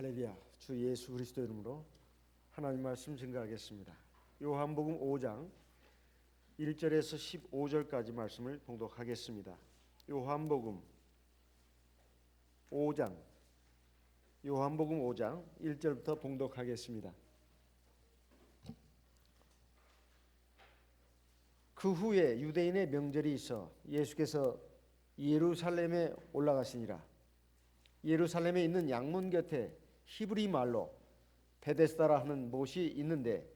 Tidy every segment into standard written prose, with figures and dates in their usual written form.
할렐루야. 주 예수 그리스도 이름으로 하나님 말씀 증거하겠습니다. 요한복음 5장 1절에서 15절까지 말씀을 봉독하겠습니다. 요한복음 5장 1절부터 봉독하겠습니다. 그 후에 유대인의 명절이 있어 예수께서 예루살렘에 올라가시니라. 예루살렘에 있는 양문 곁에 히브리 말로 베데스다라 하는 못이 있는데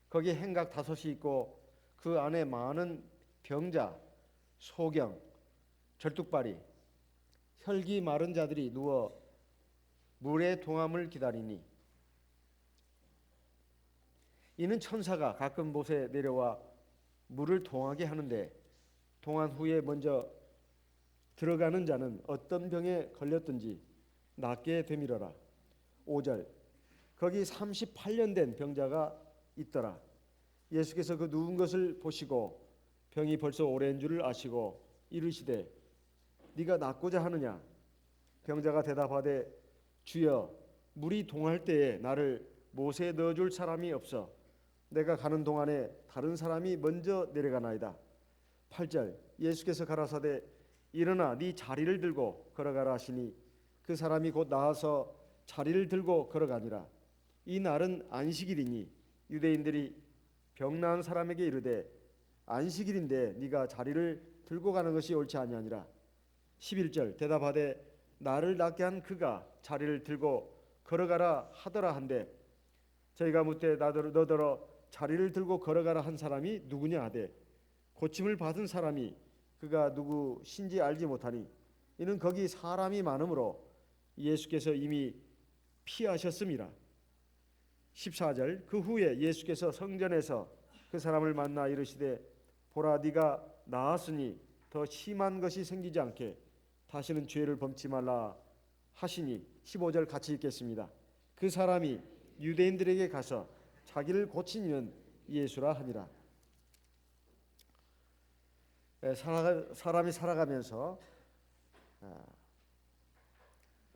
거기에 행각 5이 있고 그 안에 많은 병자, 소경, 절뚝발이, 혈기 마른 자들이 누워 물의 동함을 기다리니 이는 천사가 가끔 못에 내려와 물을 동하게 하는데 동한 후에 먼저 들어가는 자는 어떤 병에 걸렸든지 낫게 되밀어라. 5절 거기 38년 된 병자가 있더라. 예수께서 그 누운 것을 보시고 병이 벌써 오래인 줄을 아시고 이르시되 네가 낫고자 하느냐? 병자가 대답하되 주여 물이 동할 때에 나를 못에 넣어줄 사람이 없어 내가 가는 동안에 다른 사람이 먼저 내려가나이다. 8절 예수께서 가라사대 일어나 네 자리를 들고 걸어가라 하시니 그 사람이 곧 나와서 자리를 들고 걸어가니라. 이 날은 안식일이니 유대인들이 병 나은 사람에게 이르되 안식일인데 네가 자리를 들고 가는 것이 옳지 아니하니라. 11절 대답하되 나를 낫게 한 그가 자리를 들고 걸어가라 하더라 한데 저희가 묻되 너더러 자리를 들고 걸어가라 한 사람이 누구냐 하되 고침을 받은 사람이 그가 누구신지 알지 못하니 이는 거기 사람이 많으므로 예수께서 이미 피하셨음이라. 14절 그 후에 예수께서 성전에서 그 사람을 만나 이르시되 보라 네가 나았으니 더 심한 것이 생기지 않게 다시는 죄를 범치 말라 하시니 15절 같이 읽겠습니다. 그 사람이 유대인들에게 가서 자기를 고친 이는 예수라 하니라. 사람이 살아가면서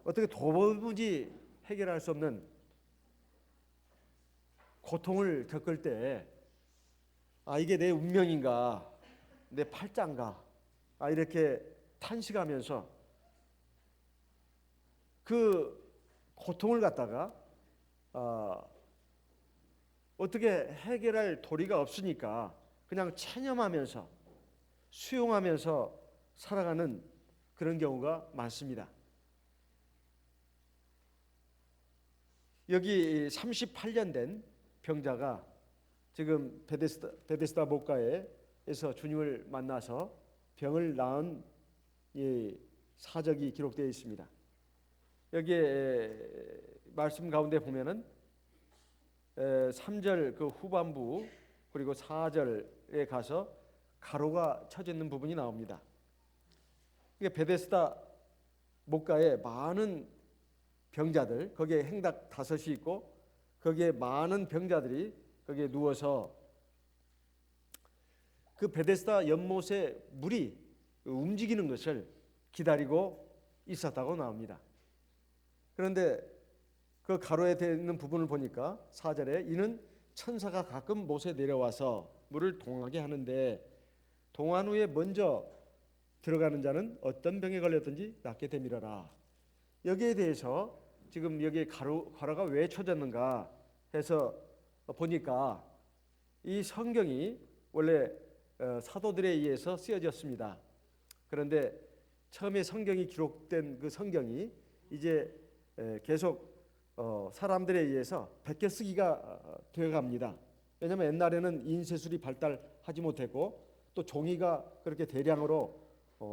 어떻게 도무지 해결할 수 없는 고통을 겪을 때 이게 내 운명인가 내 팔자인가 이렇게 탄식하면서 그 고통을 갖다가 어떻게 해결할 도리가 없으니까 그냥 체념하면서 수용하면서 살아가는 그런 경우가 많습니다. 여기 38년 된 병자가 지금 베데스다 못가에서 주님을 만나서 병을 나은 사적이 기록되어 있습니다. 여기에 말씀 가운데 보면은 3절 그 후반부 그리고 4절에 가서 가로가 쳐져 있는 부분이 나옵니다. 이게 베데스다 못가에 많은 병자들, 거기에 행각 5이 있고 거기에 많은 병자들이 거기에 누워서 그 베데스다 연못에 물이 움직이는 것을 기다리고 있었다고 나옵니다. 그런데 그 가로에 되어 있는 부분을 보니까 4절에 이는 천사가 가끔 못에 내려와서 물을 동하게 하는데 동한 후에 먼저 들어가는 자는 어떤 병에 걸렸든지 낫게 되밀어라. 여기에 대해서 지금 여기 가로가 왜 쳐졌는가 해서 보니까 이 성경이 원래 사도들에 의해서 쓰여졌습니다. 그런데 처음에 성경이 기록된 그 성경이 이제 계속 사람들에 의해서 베껴쓰기가 되어갑니다. 왜냐하면 옛날에는 인쇄술이 발달하지 못했고 또 종이가 그렇게 대량으로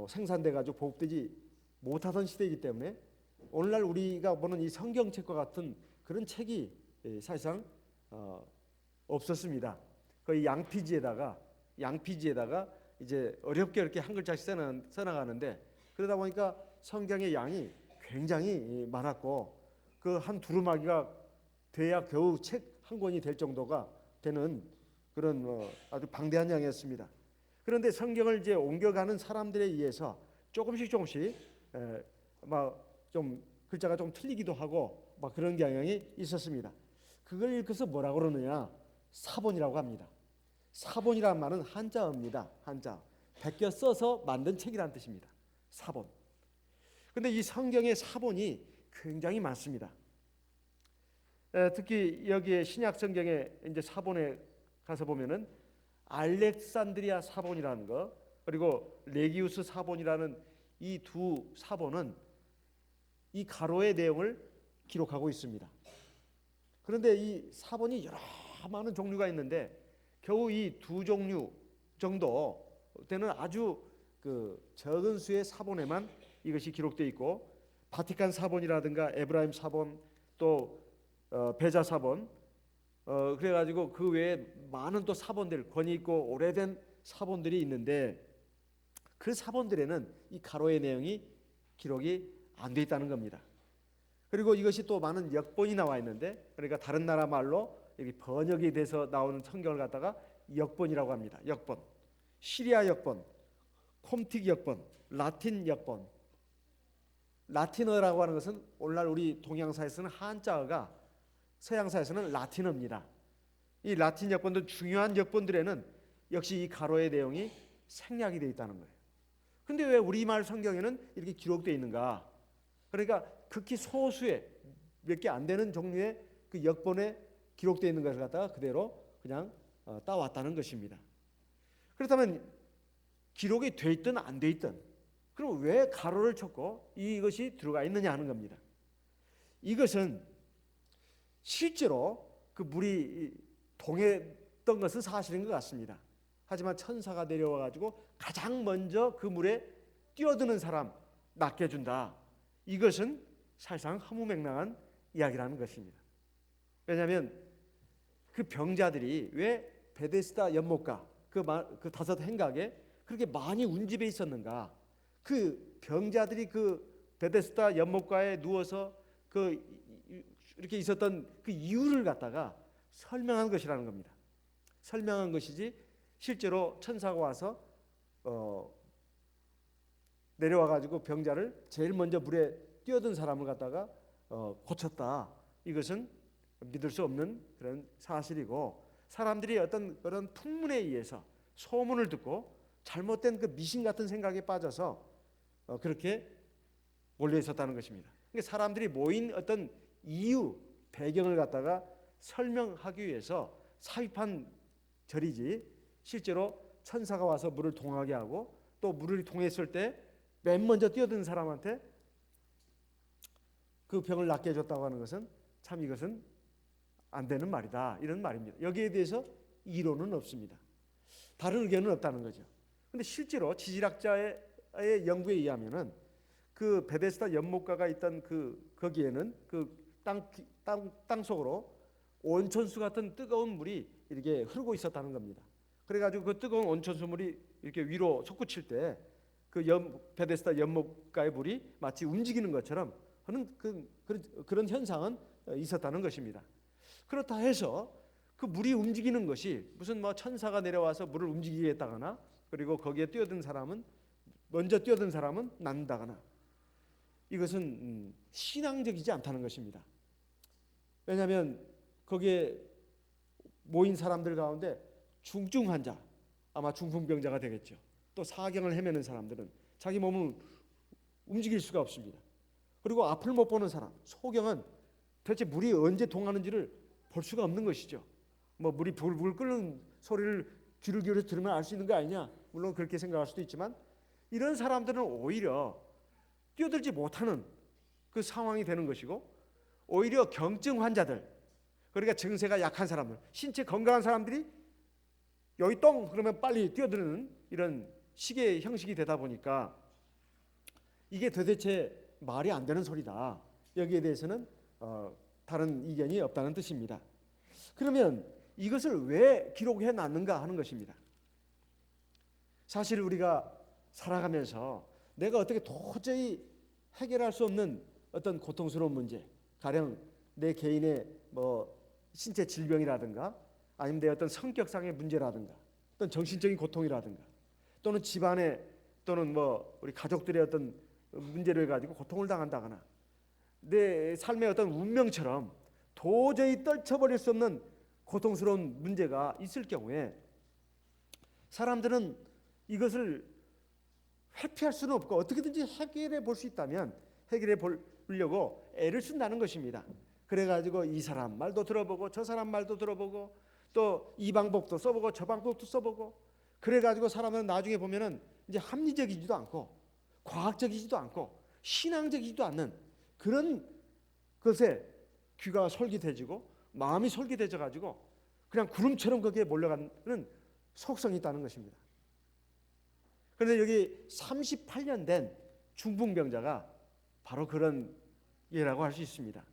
생산돼 가지고 보급되지 못하던 시대이기 때문에 오늘날 우리가 보는 이 성경책과 같은 그런 책이 사실상 없었습니다. 거의 양피지에다가 이제 어렵게 이렇게 한 글자씩 써나가는데 그러다 보니까 성경의 양이 굉장히 많았고 그 한 두루마기가 돼야 겨우 책 한 권이 될 정도가 되는 그런 아주 방대한 양이었습니다. 그런데 성경을 이제 옮겨가는 사람들에 의해서 조금씩 좀 글자가 좀 틀리기도 하고 막 그런 경향이 있었습니다. 그걸 읽어서 뭐라고 그러느냐? 사본이라고 합니다. 사본이란 말은 한자어입니다. 한자. 베껴 써서 만든 책이라는 뜻입니다. 사본. 근데 이 성경의 사본이 굉장히 많습니다. 특히 여기에 신약 성경에 이제 사본에 가서 보면은 알렉산드리아 사본이라는 거, 그리고 레기우스 사본이라는 이 두 사본은 이 가로의 내용을 기록하고 있습니다. 그런데 이 사본이 여러 많은 종류가 있는데 겨우 이 두 종류 정도 되는 아주 적은 수의 사본에만 이것이 기록되어 있고, 바티칸 사본이라든가 에브라임 사본, 또 베자 사본, 그래가지고 그 외에 많은 또 사본들, 권위 있고 오래된 사본들이 있는데 그 사본들에는 이 가로의 내용이 기록이 안 돼 있다는 겁니다. 그리고 이것이 또 많은 역본이 나와 있는데, 그러니까 다른 나라 말로 여기 번역이 돼서 나오는 성경을 갖다가 역본이라고 합니다. 역본, 시리아 역본, 콤틱 역본, 라틴 역본. 라틴어라고 하는 것은 오늘날 우리 동양사에서는 한자어가, 서양사에서는 라틴어입니다. 이 라틴 역본들, 중요한 역본들에는 역시 이 가로의 내용이 생략이 되어 있다는 거예요. 근데 왜 우리말 성경에는 이렇게 기록되어 있는가? 그러니까 극히 소수의 몇 개 안 되는 종류의 그 역본에 기록되어 있는 것을 갖다가 그대로 그냥 따왔다는 것입니다. 그렇다면 기록이 돼 있든 안 돼 있든 그럼 왜 가로를 쳤고 이것이 들어가 있느냐 하는 겁니다. 이것은 실제로 그 물이 동했던 것은 사실인 것 같습니다. 하지만 천사가 내려와 가지고 가장 먼저 그 물에 뛰어드는 사람 낚여준다. 이것은 사실상 허무맹랑한 이야기라는 것입니다. 왜냐하면 그 병자들이 왜 베데스다 연못가 그 다섯 행각에 그렇게 많이 운집해 있었는가? 그 병자들이 그 베데스다 연못가에 누워서 이렇게 있었던 그 이유를 갖다가 설명한 것이라는 겁니다. 설명한 것이지 실제로 천사가 와서 내려와 가지고 병자를 제일 먼저 물에 뛰어든 사람을 갖다가 고쳤다. 이것은 믿을 수 없는 그런 사실이고, 사람들이 어떤 그런 풍문에 의해서 소문을 듣고 잘못된 그 미신 같은 생각에 빠져서 그렇게 몰려 있었다는 것입니다. 그러니까 사람들이 모인 어떤 이유, 배경을 갖다가 설명하기 위해서 삽입한 절이지 실제로 천사가 와서 물을 동하게 하고 또 물을 동했을 때 맨 먼저 뛰어든 사람한테 그 병을 낫게 해줬다고 하는 것은 참 이것은 안 되는 말이다, 이런 말입니다. 여기에 대해서 이론은 없습니다. 다른 의견은 없다는 거죠. 그런데 실제로 지질학자의 연구에 의하면은 그 베데스다 연못가가 있던 거기에는 그 땅 속으로 온천수 같은 뜨거운 물이 이렇게 흐르고 있었다는 겁니다. 그래가지고 그 뜨거운 온천수 물이 이렇게 위로 솟구칠 때 그 베데스다 연못가의 물이 마치 움직이는 것처럼 하는 그런 현상은 있었다는 것입니다. 그렇다 해서 그 물이 움직이는 것이 무슨 천사가 내려와서 물을 움직이게 했다거나, 그리고 거기에 먼저 뛰어든 사람은 낫는다거나, 이것은 신앙적이지 않다는 것입니다. 왜냐하면 거기에 모인 사람들 가운데 중증 환자, 아마 중풍병자가 되겠죠. 또 사경을 헤매는 사람들은 자기 몸을 움직일 수가 없습니다. 그리고 앞을 못 보는 사람, 소경은 대체 물이 언제 동하는지를 볼 수가 없는 것이죠. 물이 불불 끓는 소리를 귀를 기울여 들으면 알 수 있는 거 아니냐? 물론 그렇게 생각할 수도 있지만 이런 사람들은 오히려 뛰어들지 못하는 그 상황이 되는 것이고, 오히려 경증 환자들, 그러니까 증세가 약한 사람들, 신체 건강한 사람들이 여기 똥 그러면 빨리 뛰어드는 이런 식의 형식이 되다 보니까 이게 도대체 말이 안 되는 소리다. 여기에 대해서는 다른 이견이 없다는 뜻입니다. 그러면 이것을 왜 기록해 놨는가 하는 것입니다. 사실 우리가 살아가면서 내가 어떻게 도저히 해결할 수 없는 어떤 고통스러운 문제, 가령 내 개인의 신체 질병이라든가, 아니면 내 어떤 성격상의 문제라든가, 어떤 정신적인 고통이라든가, 또는 집안의 또는 우리 가족들의 어떤 문제를 가지고 고통을 당한다거나, 내 삶의 어떤 운명처럼 도저히 떨쳐버릴 수 없는 고통스러운 문제가 있을 경우에 사람들은 이것을 회피할 수는 없고 어떻게든지 해결해 볼 수 있다면 해결해 보려고 애를 쓴다는 것입니다. 그래가지고 이 사람 말도 들어보고 저 사람 말도 들어보고 또 이 방법도 써보고 저 방법도 써보고 그래가지고 사람은 나중에 보면은 이제 합리적이지도 않고 과학적이지도 않고 신앙적이지도 않는 그런 것에 귀가 솔깃해지고 마음이 솔깃해져 가지고 그냥 구름처럼 거기에 몰려가는 속성이 있다는 것입니다. 그런데 여기 38년 된 중풍병자가 바로 그런 예라고 할 수 있습니다.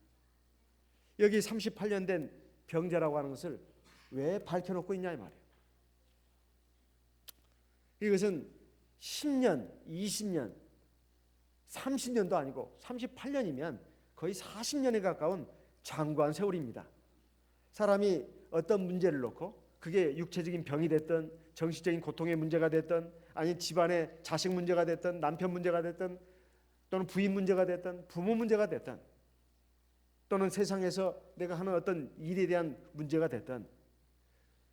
여기 38년 된 병자라고 하는 것을 왜 밝혀놓고 있냐 이 말이에요. 이것은 10년, 20년, 30년도 아니고 38년이면 거의 40년에 가까운 장구한 세월입니다. 사람이 어떤 문제를 놓고 그게 육체적인 병이 됐든 정신적인 고통의 문제가 됐든 아니 집안의 자식 문제가 됐든 남편 문제가 됐든 또는 부인 문제가 됐든 부모 문제가 됐든 또는 세상에서 내가 하는 어떤 일에 대한 문제가 됐든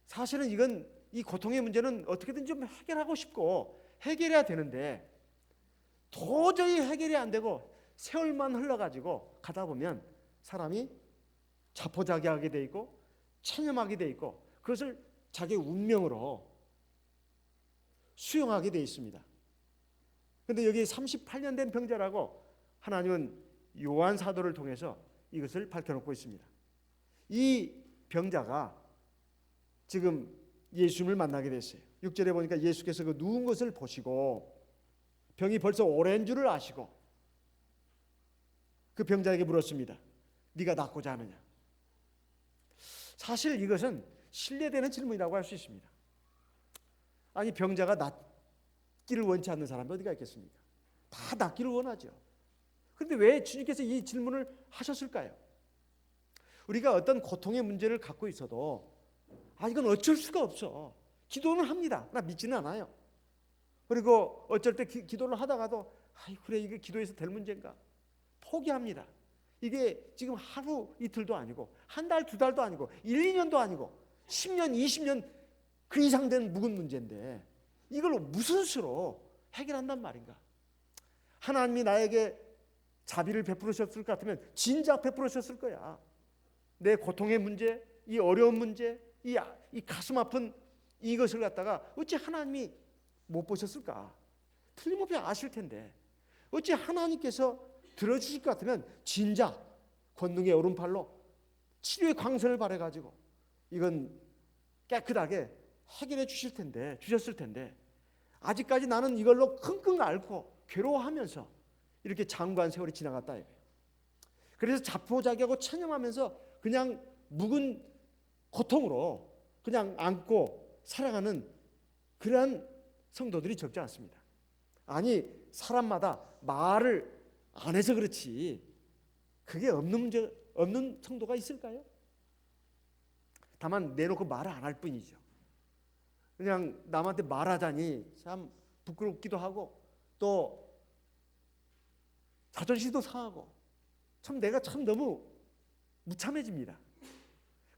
사실은 이건 이 고통의 문제는 어떻게든 좀 해결하고 싶고 해결해야 되는데 도저히 해결이 안 되고 세월만 흘러가지고 가다 보면 사람이 자포자기하게 돼 있고 체념하게 돼 있고 그것을 자기의 운명으로 수용하게 돼 있습니다. 그런데 여기 38년 된 병자라고 하나님은 요한 사도를 통해서 이것을 밝혀놓고 있습니다. 이 병자가 지금 예수님을 만나게 됐어요. 6절에 보니까 예수께서 그 누운 것을 보시고 병이 벌써 오랜 줄을 아시고 그 병자에게 물었습니다. 네가 낫고자 하느냐? 사실 이것은 신뢰되는 질문이라고 할 수 있습니다. 아니 병자가 낫기를 원치 않는 사람이 어디가 있겠습니까? 다 낫기를 원하죠. 그런데 왜 주님께서 이 질문을 하셨을까요? 우리가 어떤 고통의 문제를 갖고 있어도 이건 어쩔 수가 없어. 기도는 합니다. 나 믿지는 않아요. 그리고 어쩔 때 기도를 하다가도 그래 이게 기도해서 될 문제인가? 포기합니다. 이게 지금 하루 이틀도 아니고 한 달, 두 달도 아니고 1, 2년도 아니고 10년, 20년 그 이상 된 묵은 문제인데 이걸 무슨 수로 해결한단 말인가? 하나님이 나에게 자비를 베풀으셨을 것 같으면 진작 베풀으셨을 거야. 내 고통의 문제, 이 어려운 문제, 이 가슴 아픈 이것을 갖다가 어찌 하나님이 못 보셨을까? 틀림없이 아실 텐데 어찌 하나님께서 들어주실 것 같으면 진작 권능의 오른팔로 치료의 광선을 발해가지고 이건 깨끗하게 해결해 주셨을 텐데 아직까지 나는 이걸로 끙끙 앓고 괴로워하면서 이렇게 장구한 세월이 지나갔다 이거예요. 그래서 자포자기하고 체념하면서 그냥 묵은 고통으로 그냥 안고 살아가는 그러한 성도들이 적지 않습니다. 아니 사람마다 말을 안 해서 그렇지 그게 없는 성도가 있을까요? 다만 내놓고 말을 안 할 뿐이죠. 그냥 남한테 말하자니 참 부끄럽기도 하고 또 자존심도 상하고 참 내가 참 너무 무참해집니다.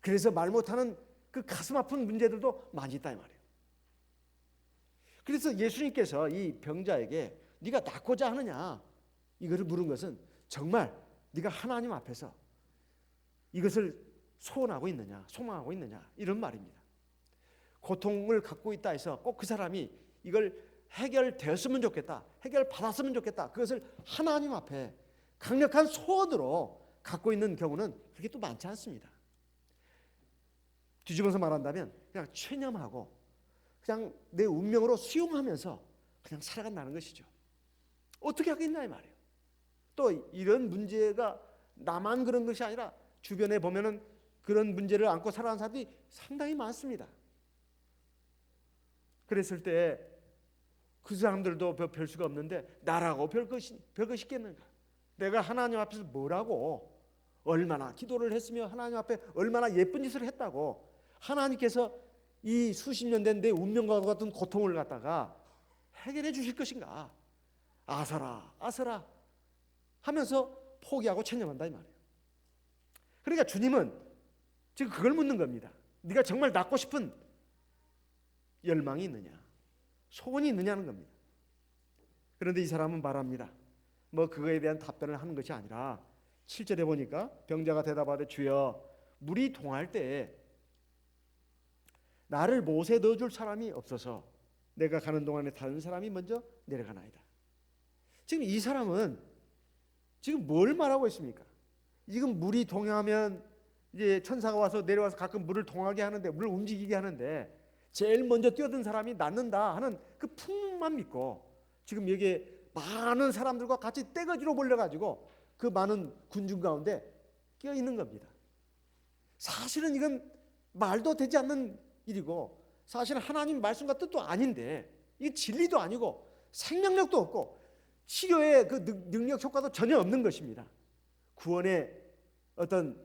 그래서 말 못하는 그 가슴 아픈 문제들도 많이 있다 이 말이에요. 그래서 예수님께서 이 병자에게 네가 낫고자 하느냐 이것을 물은 것은 정말 네가 하나님 앞에서 이것을 소원하고 있느냐 소망하고 있느냐 이런 말입니다. 고통을 갖고 있다 해서 꼭 그 사람이 이걸 해결되었으면 좋겠다 해결받았으면 좋겠다 그것을 하나님 앞에 강력한 소원으로 갖고 있는 경우는 그렇게 또 많지 않습니다. 뒤집어서 말한다면 그냥 체념하고 그냥 내 운명으로 수용하면서 그냥 살아간다는 것이죠. 어떻게 하겠나 이 말이에요. 또 이런 문제가 나만 그런 것이 아니라 주변에 보면은 그런 문제를 안고 살아가는 사람들이 상당히 많습니다. 그랬을 때 그 사람들도 별 수가 없는데 나라고 별것이 있겠는가? 내가 하나님 앞에서 뭐라고 얼마나 기도를 했으며 하나님 앞에 얼마나 예쁜 짓을 했다고 하나님께서 이 수십 년 된 내 운명과 같은 고통을 갖다가 해결해 주실 것인가? 아서라 하면서 포기하고 체념한다 이 말이에요. 그러니까 주님은 지금 그걸 묻는 겁니다. 네가 정말 낫고 싶은 열망이 있느냐, 소원이 있느냐는 겁니다. 그런데 이 사람은 말합니다. 뭐 그거에 대한 답변을 하는 것이 아니라 7절에 보니까 병자가 대답하되 주여 물이 동할 때에 나를 못에 넣어줄 사람이 없어서 내가 가는 동안에 다른 사람이 먼저 내려가나이다. 지금 이 사람은 지금 뭘 말하고 있습니까? 지금 물이 동하면 이제 천사가 와서 내려와서 가끔 물을 동하게 하는데, 물을 움직이게 하는데 제일 먼저 뛰어든 사람이 낫는다 하는 그 풍만 믿고 지금 여기에 많은 사람들과 같이 떼거지로 몰려가지고 그 많은 군중 가운데 끼어 있는 겁니다. 사실은 이건 말도 되지 않는 일이고 사실은 하나님 말씀과 뜻도 아닌데, 이게 진리도 아니고 생명력도 없고 치료의 그 능력 효과도 전혀 없는 것입니다. 구원의 어떤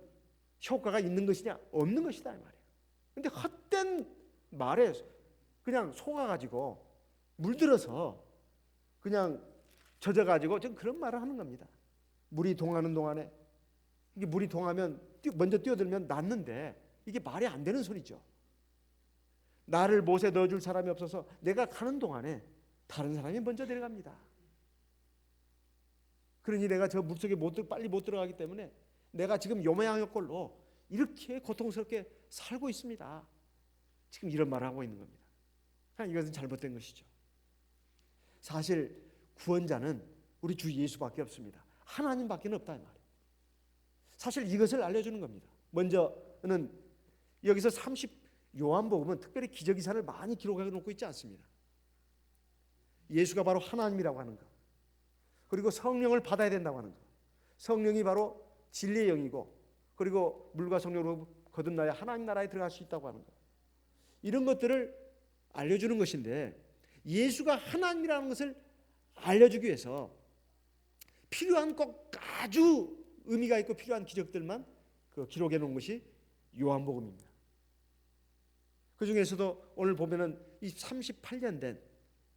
효과가 있는 것이냐? 없는 것이다 이 말이에요. 근데 헛된 말에 그냥 속아가지고 물들어서 그냥 젖어가지고 지금 그런 말을 하는 겁니다. 물이 동하는 동안에, 이게 물이 동하면 먼저 뛰어들면 낫는데 이게 말이 안 되는 소리죠. 나를 못에 넣어줄 사람이 없어서 내가 가는 동안에 다른 사람이 먼저 내려갑니다. 그러니 내가 저 물속에 빨리 못 들어가기 때문에 내가 지금 요 모양의 꼴로 이렇게 고통스럽게 살고 있습니다. 지금 이런 말을 하고 있는 겁니다. 이것은 잘못된 것이죠. 사실 구원자는 우리 주 예수밖에 없습니다. 하나님밖에 없다 이 말이에요. 사실 이것을 알려주는 겁니다. 먼저는 여기서 요한복음은 특별히 기저귀산을 많이 기록해 놓고 있지 않습니다. 예수가 바로 하나님이라고 하는 것, 그리고 성령을 받아야 된다고 하는 것, 성령이 바로 진리의 영이고, 그리고 물과 성령으로 거듭나야 하나님 나라에 들어갈 수 있다고 하는 것, 이런 것들을 알려주는 것인데, 예수가 하나님이라는 것을 알려주기 위해서 필요한 꼭 아주 의미가 있고 필요한 기적들만 기록해 놓은 것이 요한복음입니다. 그 중에서도 오늘 보면은 이 38년 된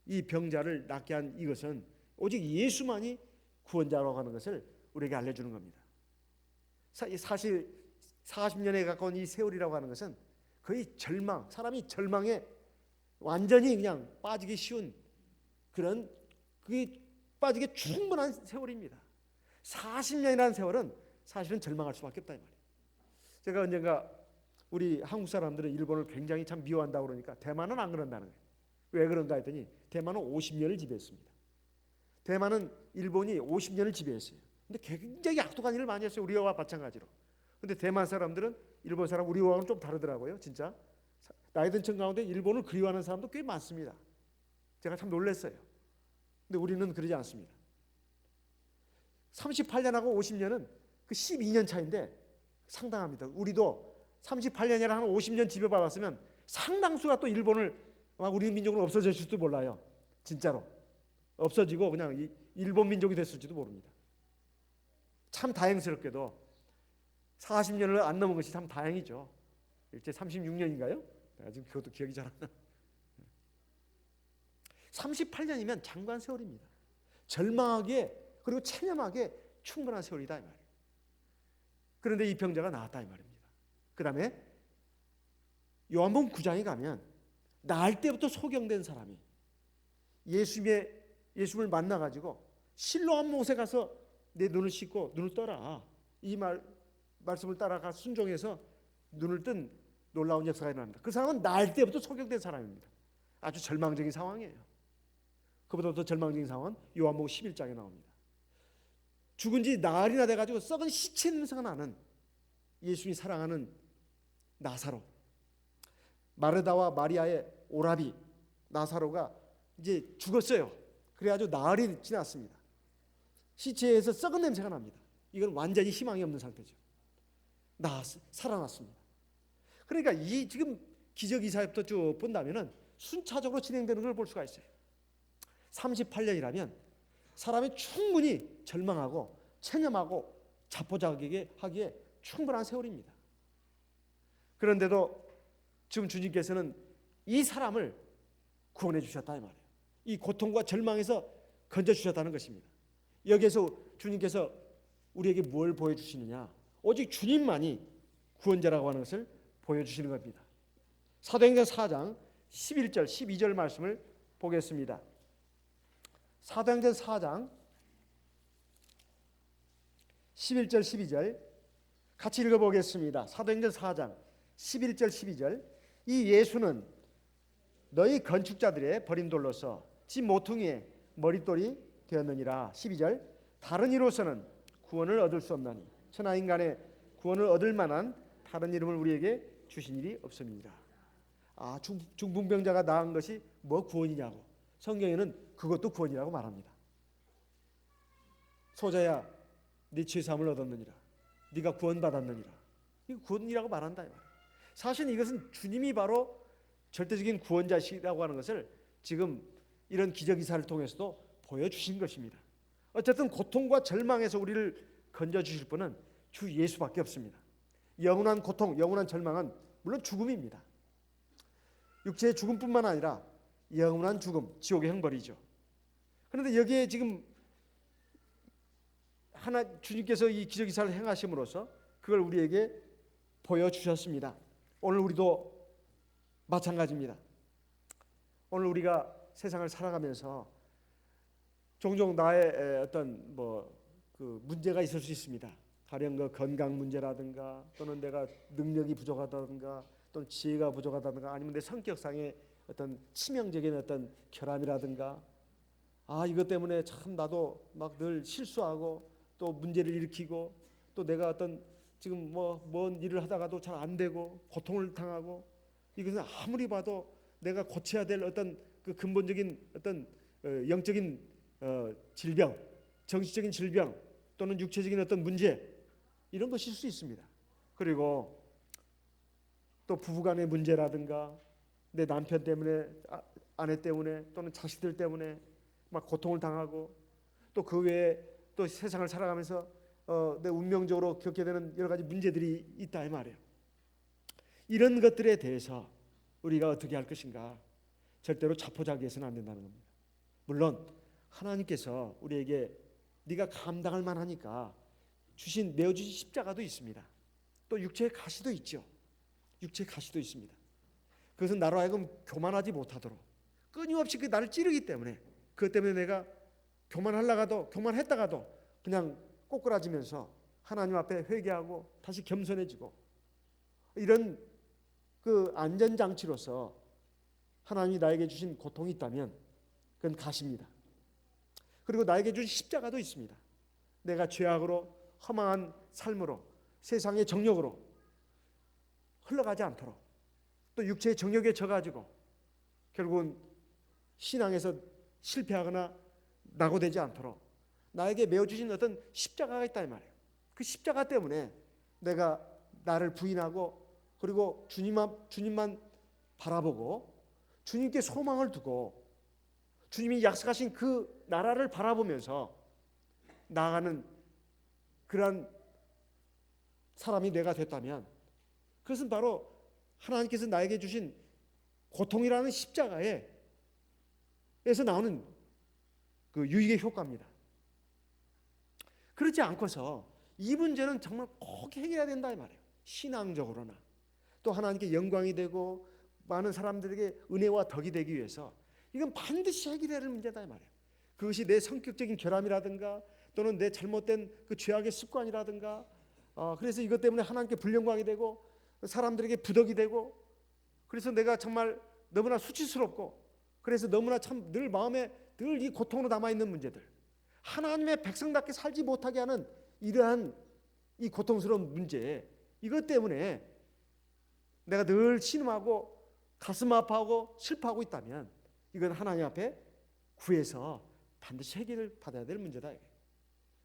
이 병자를 낫게 한 이것은 오직 예수만이 구원자라고 하는 것을 우리에게 알려주는 겁니다. 사실 40년에 가까운 이 세월이라고 하는 것은 거의 사람이 절망에 완전히 그냥 빠지기 쉬운 그런, 그게 빠지기 충분한 세월입니다. 40년이라는 세월은 사실은 절망할 수밖에 없다 이 말이에요. 제가 언젠가 우리 한국 사람들은 일본을 굉장히 참 미워한다고 그러니까 대만은 안 그런다는 거예요. 왜 그런가 했더니 대만은 50년을 지배했습니다. 대만은 일본이 50년을 지배했어요. 근데 굉장히 악독한 일을 많이 했어요. 우리와 마찬가지로. 근데 대만 사람들은 일본 사람 우리와는 좀 다르더라고요. 진짜 나이 든 층 가운데 일본을 그리워하는 사람도 꽤 많습니다. 제가 참 놀랐어요. 근데 우리는 그러지 않습니다. 38년하고 50년은 그 12년 차인데 상당합니다. 우리도 38년이라 한 50년 지배받았으면 상당수가 또 일본을, 우리 민족은 없어졌을지도 몰라요. 진짜로 없어지고 그냥 일본 민족이 됐을지도 모릅니다. 참 다행스럽게도 40년을 안 넘은 것이 참 다행이죠. 이제 36년인가요? 내가 지금 그것도 기억이 잘 안 나. 38년이면 장관 세월입니다. 절망하기에 그리고 체념하기에 충분한 세월이다 이 말이에요. 그런데 이 병자가 나았다 이 말입니다. 그 다음에 요한복음 9장에 가면 나을 때부터 소경된 사람이 예수님을 만나가지고 실로암 못에 가서 내 눈을 씻고 눈을 떠라, 이 말씀을 따라가 순종해서 눈을 뜬 놀라운 역사가 일어납니다. 그 사람은 나을 때부터 소경된 사람입니다. 아주 절망적인 상황이에요. 그보다 더 절망적인 상황은 요한복음 11장에 나옵니다. 죽은 지 나흘이나 돼가지고 썩은 시체 냄새가 나는 예수님이 사랑하는 나사로, 마르다와 마리아의 오라비 나사로가 이제 죽었어요. 그래가지고 나흘이 지났습니다. 시체에서 썩은 냄새가 납니다. 이건 완전히 희망이 없는 상태죠. 살아났습니다. 그러니까 이 지금 기저귀사부터 쭉 본다면은 순차적으로 진행되는 걸 볼 수가 있어요. 38년이라면 사람이 충분히 절망하고 체념하고 자포자기하기에 충분한 세월입니다. 그런데도 지금 주님께서는 이 사람을 구원해 주셨다 이 말이에요. 이 고통과 절망에서 건져 주셨다는 것입니다. 여기에서 주님께서 우리에게 뭘 보여주시느냐? 오직 주님만이 구원자라고 하는 것을 보여주시는 겁니다. 사도행전 4장 11절 12절 말씀을 보겠습니다. 사도행전 4장 11절 12절 같이 읽어보겠습니다. 사도행전 4장 11절 12절 이 예수는 너희 건축자들의 버린 돌로서 지 모퉁이의 머릿돌이 되었느니라. 12절 다른 이로서는 구원을 얻을 수 없나니 천하 인간의 구원을 얻을 만한 다른 이름을 우리에게 주신 일이 없습니다. 중풍병자가 나은 것이 뭐 구원이냐고 성경에는 그것도 구원이라고 말합니다. 소자야 네 죄사함을 얻었느니라. 네가 구원받았느니라. 이거 구원이라고 말한다. 사실 이것은 주님이 바로 절대적인 구원자시라고 하는 것을 지금 이런 기적이사를 통해서도 보여주신 것입니다. 어쨌든 고통과 절망에서 우리를 건져주실 분은 주 예수밖에 없습니다. 영원한 고통, 영원한 절망은 물론 죽음입니다. 육체의 죽음뿐만 아니라 영원한 죽음, 지옥의 형벌이죠. 그런데 여기에 지금 주님께서 이 기적이사를 행하심으로써 그걸 우리에게 보여주셨습니다. 오늘 우리도 마찬가지입니다. 오늘 우리가 세상을 살아가면서 종종 나의 어떤 그 문제가 있을 수 있습니다. 가령 그 건강 문제라든가 또는 내가 능력이 부족하다든가 또는 지혜가 부족하다든가 아니면 내 성격상의 어떤 치명적인 어떤 결함이라든가 이것 때문에 참 나도 막 늘 실수하고 또 문제를 일으키고 또 내가 어떤 지금 뭔 일을 하다가도 잘 안 되고 고통을 당하고 이것은 아무리 봐도 내가 고쳐야 될 어떤 그 근본적인 어떤 영적인 질병, 정신적인 질병 또는 육체적인 어떤 문제 이런 것일 수 있습니다. 그리고 또 부부간의 문제라든가 내 남편 때문에 아내 때문에 또는 자식들 때문에 막 고통을 당하고 또 그 외에 또 세상을 살아가면서 내 운명적으로 겪게 되는 여러 가지 문제들이 있다 이 말이에요. 이런 것들에 대해서 우리가 어떻게 할 것인가? 절대로 자포자기해서는 안 된다는 겁니다. 물론 하나님께서 우리에게 네가 감당할 만하니까 내어주신 십자가도 있습니다. 또 육체의 가시도 있죠. 육체의 가시도 있습니다. 그것은 나로 하여금 교만하지 못하도록 끊임없이 나를 찌르기 때문에 그것 때문에 내가 교만했다가도 그냥 꼬꾸라지면서 하나님 앞에 회개하고 다시 겸손해지고 이런 그 안전장치로서 하나님이 나에게 주신 고통이 있다면 그건 가시입니다. 그리고 나에게 주신 십자가도 있습니다. 내가 죄악으로 허망한 삶으로 세상의 정욕으로 흘러가지 않도록 또 육체의 정욕에 져가지고 결국은 신앙에서 실패하거나 낙오되지 않도록 나에게 메어주신 어떤 십자가가 있다 이 말이에요. 그 십자가 때문에 내가 나를 부인하고 그리고 주님만 바라보고 주님께 소망을 두고 주님이 약속하신 그 나라를 바라보면서 나아가는 그러한 사람이 내가 됐다면 그것은 바로 하나님께서 나에게 주신 고통이라는 십자가에서 나오는 그 유익의 효과입니다. 그렇지 않고서 이 문제는 정말 꼭 해결해야 된다 이 말이에요. 신앙적으로나 또 하나님께 영광이 되고 많은 사람들에게 은혜와 덕이 되기 위해서 이건 반드시 해결해야 할 문제다 이 말이에요. 그것이 내 성격적인 결함이라든가 또는 내 잘못된 그 죄악의 습관이라든가 그래서 이것 때문에 하나님께 불영광이 되고 사람들에게 부덕이 되고 그래서 내가 정말 너무나 수치스럽고 그래서 너무나 참 늘 마음에 늘 이 고통으로 남아있는 문제들 하나님의 백성답게 살지 못하게 하는 이러한 이 고통스러운 문제 이것 때문에 내가 늘 신음하고 가슴 아파하고 슬퍼하고 있다면 이건 하나님 앞에 구해서 반드시 해결을 받아야 될 문제다.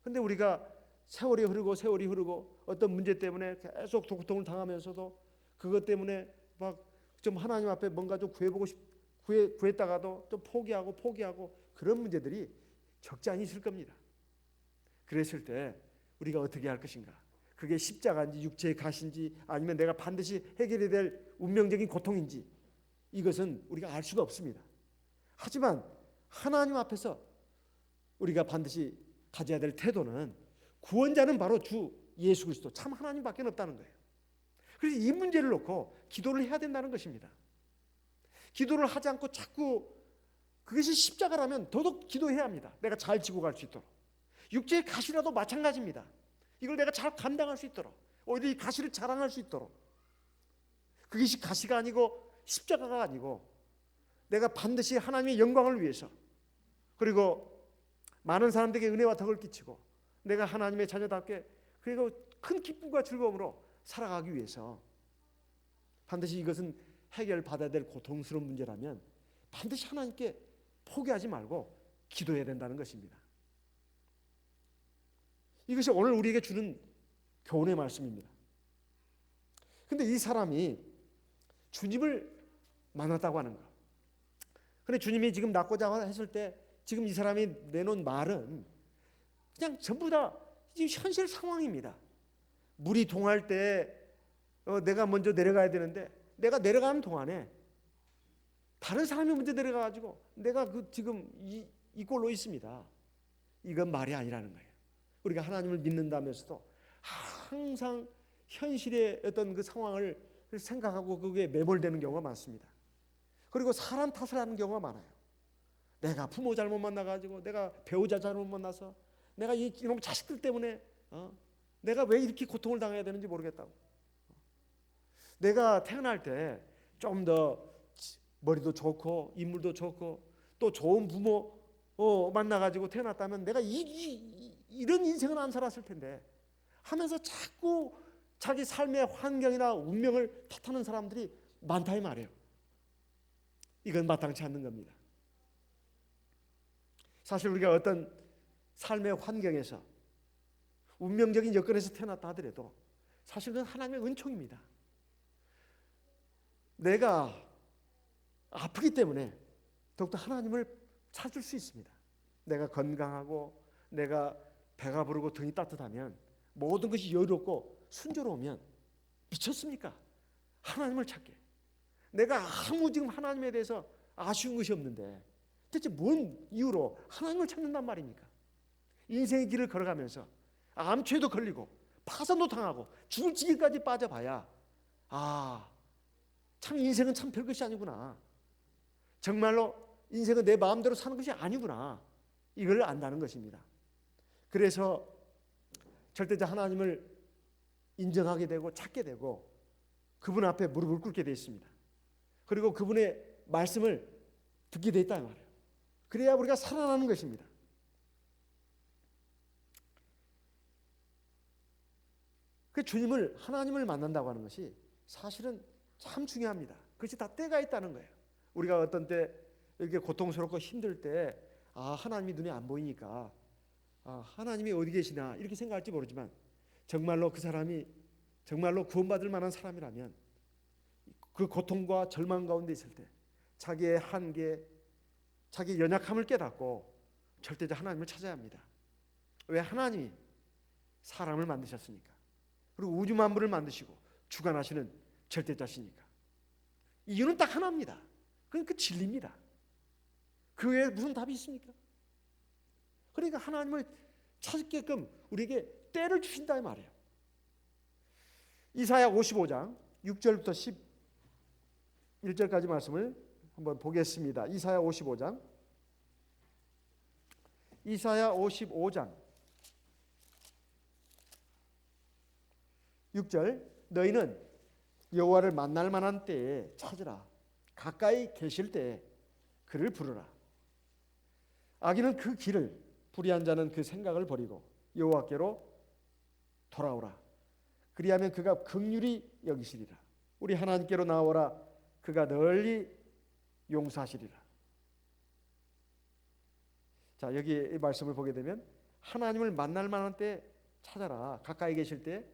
그런데 우리가 세월이 흐르고 어떤 문제 때문에 계속 고통을 당하면서도 그것 때문에 막 좀 하나님 앞에 뭔가 좀 구했다가도 좀 포기하고 그런 문제들이 적지 않이 있을 겁니다. 그랬을 때 우리가 어떻게 할 것인가? 그게 십자가인지 육체의 가시인지 아니면 내가 반드시 해결해야 될 운명적인 고통인지 이것은 우리가 알 수가 없습니다. 하지만 하나님 앞에서 우리가 반드시 가져야 될 태도는 구원자는 바로 주 예수 그리스도, 참 하나님밖에 없다는 거예요. 그래서 이 문제를 놓고 기도를 해야 된다는 것입니다. 기도를 하지 않고 자꾸, 그것이 십자가라면 더더욱 기도해야 합니다. 내가 잘 지고 갈 수 있도록. 육체의 가시라도 마찬가지입니다. 이걸 내가 잘 감당할 수 있도록, 오히려 이 가시를 자랑할 수 있도록. 그것이 가시가 아니고 십자가가 아니고 내가 반드시 하나님의 영광을 위해서, 그리고 많은 사람들에게 은혜와 덕을 끼치고 내가 하나님의 자녀답게, 그리고 큰 기쁨과 즐거움으로 살아가기 위해서, 반드시 이것은 해결받아야 될 고통스러운 문제라면 반드시 하나님께 포기하지 말고 기도해야 된다는 것입니다. 이것이 오늘 우리에게 주는 교훈의 말씀입니다. 그런데 이 사람이 주님을 만났다고 하는 거예요. 그런데 주님이 지금 낫고자 했을 때 지금 이 사람이 내놓은 말은 그냥 전부 다 현실 상황입니다. 물이 동할 때 내가 먼저 내려가야 되는데, 내가 내려가는 동안에 다른 사람이 먼저 내려가가지고 내가 지금 이 꼴로 있습니다. 이건 말이 아니라는 거예요. 우리가 하나님을 믿는다면서도 항상 현실의 어떤 그 상황을 생각하고 그게 매몰되는 경우가 많습니다. 그리고 사람 탓을 하는 경우가 많아요. 내가 부모 잘못 만나가지고, 내가 배우자 잘못 만나서, 내가 이놈 자식들 때문에 내가 왜 이렇게 고통을 당해야 되는지 모르겠다고. 내가 태어날 때 좀 더 머리도 좋고 인물도 좋고 또 좋은 부모 만나가지고 태어났다면 내가 이런 인생을 안 살았을 텐데 하면서 자꾸 자기 삶의 환경이나 운명을 탓하는 사람들이 많다 이 말이에요. 이건 마땅치 않는 겁니다. 사실 우리가 어떤 삶의 환경에서 운명적인 여건에서 태어났다 하더라도 사실 그건 하나님의 은총입니다. 내가 아프기 때문에 더욱더 하나님을 찾을 수 있습니다. 내가 건강하고 내가 배가 부르고 등이 따뜻하면, 모든 것이 여유롭고 순조로우면 미쳤습니까? 하나님을 찾게. 내가 아무 지금 하나님에 대해서 아쉬운 것이 없는데 대체 뭔 이유로 하나님을 찾는단 말입니까? 인생의 길을 걸어가면서 암초에도 걸리고 파산도 당하고 죽을 지경까지 빠져봐야 참 인생은 참 별것이 아니구나. 정말로 인생은 내 마음대로 사는 것이 아니구나. 이걸 안다는 것입니다. 그래서 절대자 하나님을 인정하게 되고 찾게 되고 그분 앞에 무릎을 꿇게 되어 있습니다. 그리고 그분의 말씀을 듣게 되어 있다 말이에요. 그래야 우리가 살아나는 것입니다. 그 주님을, 하나님을 만난다고 하는 것이 사실은 참 중요합니다. 그것이 다 때가 있다는 거예요. 우리가 어떤 때 이렇게 고통스럽고 힘들 때 하나님이 눈에 안 보이니까 하나님이 어디 계시나 이렇게 생각할지 모르지만, 정말로 그 사람이 정말로 구원받을 만한 사람이라면 그 고통과 절망 가운데 있을 때 자기의 한계, 자기의 연약함을 깨닫고 절대자 하나님을 찾아야 합니다. 왜? 하나님이 사람을 만드셨으니까. 그리고 우주 만물을 만드시고 주관하시는 절대자시니까. 이유는 딱 하나입니다. 그건 그 진리입니다. 그 외에 무슨 답이 있습니까? 그러니까 하나님을 찾게끔 우리에게 때를 주신다 이 말이에요. 이사야 55장 6절부터 11절까지 말씀을 한번 보겠습니다. 이사야 55장 6절, 너희는 여호와를 만날 만한 때에 찾으라. 가까이 계실 때에 그를 부르라. 악인은 그 길을, 불의한 자는 그 생각을 버리고 여호와께로 돌아오라. 그리하면 그가 긍휼히 여기시리라. 우리 하나님께로 나오라. 그가 널리 용서하시리라. 자, 여기 이 말씀을 보게 되면 하나님을 만날 만한 때 찾아라. 가까이 계실 때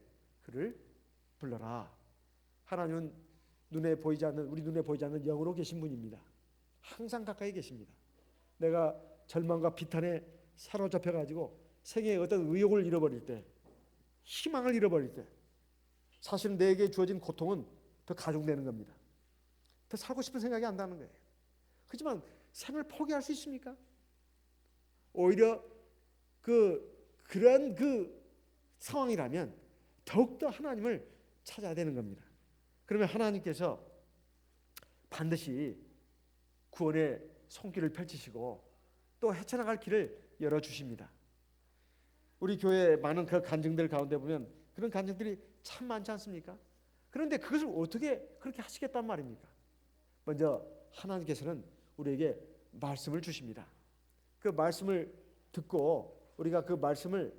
그를 불러라. 하나님은 눈에 보이지 않는, 우리 눈에 보이지 않는 영으로 계신 분입니다. 항상 가까이 계십니다. 내가 절망과 비탄에 사로잡혀 가지고 생애의 어떤 의욕을 잃어버릴 때, 희망을 잃어버릴 때 사실은 내게 주어진 고통은 더 가중되는 겁니다. 더 살고 싶은 생각이 안 나는 거예요. 하지만 생을 포기할 수 있습니까? 오히려 그런 상황이라면 더욱더 하나님을 찾아야 되는 겁니다. 그러면 하나님께서 반드시 구원의 손길을 펼치시고 또 헤쳐나갈 길을 열어주십니다. 우리 교회 많은 그 간증들 가운데 보면 그런 간증들이 참 많지 않습니까? 그런데 그것을 어떻게 그렇게 하시겠단 말입니까? 먼저 하나님께서는 우리에게 말씀을 주십니다. 그 말씀을 듣고 우리가 그 말씀을